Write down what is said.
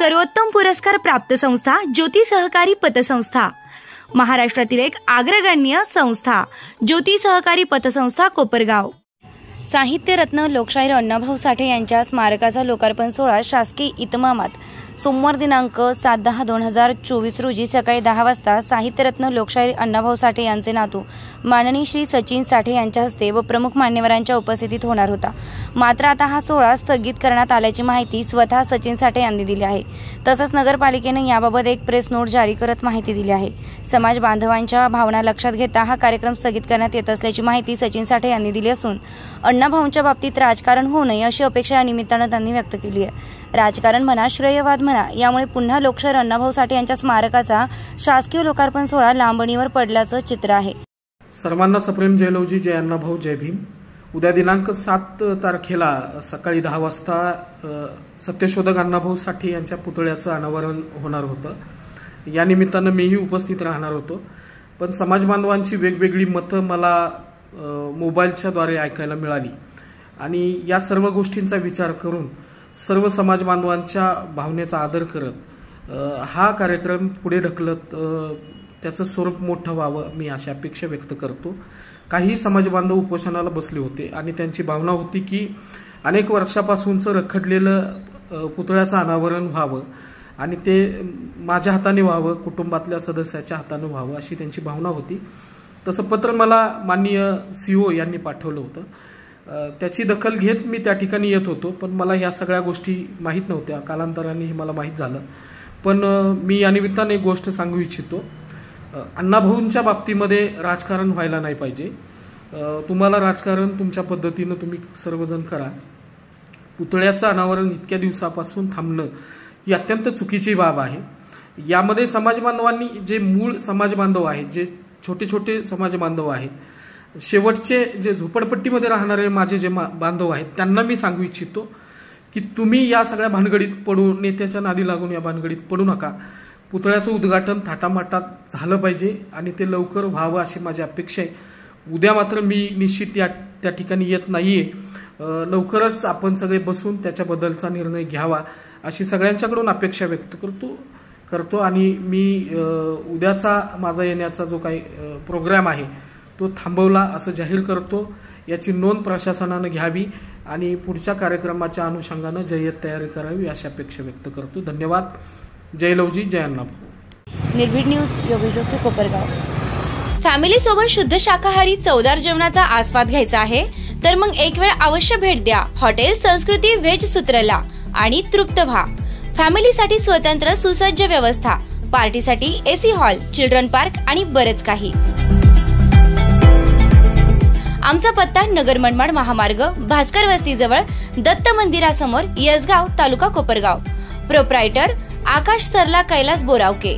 सर्वोत्तम पुरस्कार प्राप्त संस्था ज्योती सहकारी पतसंस्था, महाराष्ट्रातील एक अग्रगण्य संस्था ज्योती सहकारी पतसंस्था कोपरगाव। साहित्यरत्न लोकशाहीर अण्णाभाऊ साठे यांच्या स्मारकाचा लोकार्पण सोहळा शासकीय इतमामात सोमवार दिनांक 7/10/2024 रोजी सकाळी 10 वाजता साहित्यरत्न लोकशाहीर अण्णाभाऊ साठे यांचे नातू माननीय श्री सचिन साठे यांच्या हस्ते व प्रमुख मान्यवरांच्या उपस्थितीत होणार होता। मात्र आता हा सोहळा स्थगित करण्यात आल्याची माहिती स्वतः सचिन साठे यांनी दिली आहे। तसंच नगरपालिकेने याबाबत एक प्रेस नोट जारी करत माहिती दिली आहे। समाज बांधवांच्या भावना लक्षात घेता हा कार्यक्रम स्थगित करण्यात येत असल्याची माहिती सचिन साठे यांनी दिली असून अण्णाभाऊंच्या बाबतीत राजकारण होऊ नये अशी अपेक्षा या निमित्ताने त्यांनी व्यक्त केली आहे। राजकारण म्हणा, श्रेयवाद म्हणा, यामुळे पुन्हा लोकशाहीर अण्णाभाऊ साठे यांच्या स्मारकाचा शासकीय लोकार्पण सोहळा लांबणीवर पडल्याचं चित्र आहे। सर्वांना सप्रेम जय लवजी, जय अण्णाभाऊ, जय भीम। उद्या दिनांक 7 तारखेला सकाळी 10 वाजता सत्यशोधक अण्णाभाऊ साठे यांच्या पुतळ्याचं अनावरण होणार होतं। या निमित्तानं मीही उपस्थित राहणार होतो, पण समाज बांधवांची वेगवेगळी मतं मला मोबाईलच्या द्वारे ऐकायला मिळाली आणि या सर्व गोष्टींचा विचार करून सर्व समाज बांधवांच्या भावनेचा आदर करत हा कार्यक्रम पुढे ढकलत त्याचं स्वरूप मोठं व्हावं मी अशी अपेक्षा व्यक्त करतो। काही समाज बांधव उपोषणाला बसले होते आणि त्यांची भावना होती की अनेक वर्षापासूनचं रखडलेलं पुतळ्याचं अनावरण व्हावं आणि ते माझ्या हाताने व्हावं, कुटुंबातल्या सदस्याच्या हाताने व्हावं अशी त्यांची भावना होती। तसं पत्र मला माननीय सीओ यांनी पाठवलं होतं। त्याची दखल घेत मी त्या ठिकाणी येत होतो, पण मला या सगळ्या गोष्टी माहीत नव्हत्या। कालांतराने मला माहीत झालं, पण मी या निमित्ताने एक गोष्ट सांगू इच्छितो। अण्णाभाऊंच्या बाबतीमध्ये राजकारण व्हायला नाही पाहिजे। तुम्हाला राजकारण तुमच्या पद्धतीनं तुम्ही सर्वजण करा। पुतळ्याचं अनावरण इतक्या दिवसापासून थांबणं ही अत्यंत चुकीची बाब आहे। यामध्ये समाज बांधवांनी जे मूळ समाज बांधव आहेत, जे छोटे छोटे समाज बांधव आहेत, शेवटचे जे झोपडपट्टीमध्ये राहणारे माझे जे बांधव आहेत, त्यांना मी सांगू इच्छितो की तुम्ही या सगळ्या भानगडीत पडू, नेत्याच्या नादी लागून या भानगडीत पडू नका। पुतळ्याचं उद्घाटन थाटामाटात झालं पाहिजे आणि ते लवकर व्हावं अशी माझी अपेक्षा आहे। उद्या मात्र मी निश्चित त्या ठिकाणी येत नाहीये। लवकरच आपण सगळे बसून त्याच्याबद्दलचा निर्णय घ्यावा अशी सगळ्यांच्याकडून अपेक्षा व्यक्त करतो आणि मी उद्याचा माझा येण्याचा जो काही प्रोग्राम आहे तो थांबवला असं जाहीर करतो। याची नोंद प्रशासनानं घ्यावी आणि पुढच्या कार्यक्रमाच्या अनुषंगानं जय्यत तयारी करावी अशी अपेक्षा व्यक्त करतो। धन्यवाद। जय लवजी, जय अण्णाभाऊ। निर्भीड न्यूज, योगेश डोके, कोपरगाव। फॅमिली सोबत शुद्ध शाकाहारी चवदार जेवणाचा आस्वाद घ्यायचा आहे तर मग एक वेळ अवश्य भेट द्या हॉटेल संस्कृती व्हेज सूत्रला आणि तृप्त व्हा। फॅमिलीसाठी स्वतंत्र सुसज्ज व्यवस्था, पार्टीसाठी एसी हॉल, चिल्ड्रन पार्क आणि बरेच काही। आमचा पत्ता नगर मनमाड महामार्ग, भास्कर वस्ती जवळ, दत्त मंदिरासमोर, यसगाव, तालुका कोपरगाव। प्रोप्रायटर आकाश सरला कैलास बोरावके।